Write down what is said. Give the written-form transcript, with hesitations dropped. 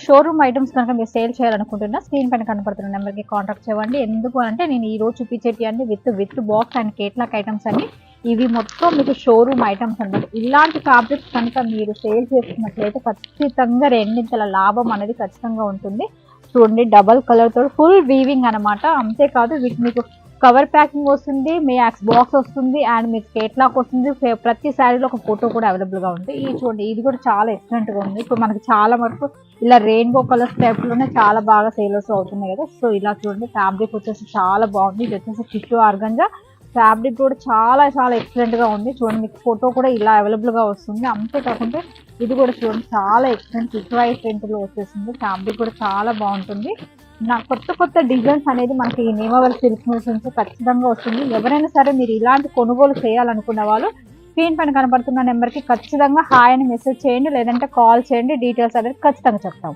Showroom items కనుక మీరు sale చేయాలనుకుంటున్నా స్క్రీన్ పైన కనపడుతున్న నెంబర్కి కాంటాక్ట్ చేయండి. ఎందుకు అంటే నేను ఈ రోజు చూపించేటి అన్ని విత్ బాక్స్ అండ్ కేట్లాక్ ఐటమ్స్ అన్ని ఇవి మొత్తం మీకు షోరూమ్ ఐటమ్స్ అనమాట. ఇలాంటి ఫ్యాబ్రిక్స్ కనుక మీరు సేల్ చేస్తున్నట్లయితే ఖచ్చితంగా రెండింతల లాభం అనేది ఖచ్చితంగా ఉంటుంది. చూడండి, డబల్ కలర్ తో ఫుల్ వీవింగ్ అనమాట. అంతేకాదు వీటి మీకు కవర్ ప్యాకింగ్ వస్తుంది, మీ బాక్స్ వస్తుంది అండ్ మీకు కేట్లాక్ వస్తుంది. ప్రతి శారీలో ఒక ఫోటో కూడా అవైలబుల్ గా ఉంది. ఈ చూడండి, ఇది కూడా చాలా ఎక్సలెంట్ గా ఉంది. ఇప్పుడు మనకి చాలా వరకు ఇలా రెయిన్బో కలర్స్ టైప్ లోనే చాలా బాగా సేల్స్ అవుతున్నాయి కదా. సో ఇలా చూడండి, ఫ్యాబ్రిక్ వచ్చేసి చాలా బాగుంది. ఇది వచ్చేసి టిష్యూ ఆర్గంజా ఫ్యాబ్రిక్ కూడా చాలా చాలా ఎక్సలెంట్ గా ఉంది. చూడండి, మీకు ఫోటో కూడా ఇలా అవైలబుల్ గా వస్తుంది. అంతేకాకుండా ఇది కూడా చూడండి, చాలా ఎక్సలెంట్ టిష్యూ ప్రింట్ లో వచ్చేసింది. ఫ్యాబ్రిక్ కూడా చాలా బాగుంటుంది. నా కొత్త డిజైన్స్ అనేది మనకి ఈ నేమవల్ సిల్క్ మిల్స్ నుంచి ఖచ్చితంగా వస్తుంది. ఎవరైనా సరే మీరు ఇలాంటి కొనుగోలు చేయాలనుకున్న వాళ్ళు స్క్రీన్ పైన కనబడుతున్న నెంబర్కి ఖచ్చితంగా హాయ్ అని మెసేజ్ చేయండి, లేదంటే కాల్ చేయండి. డీటెయిల్స్ అనేది ఖచ్చితంగా చెప్తాం.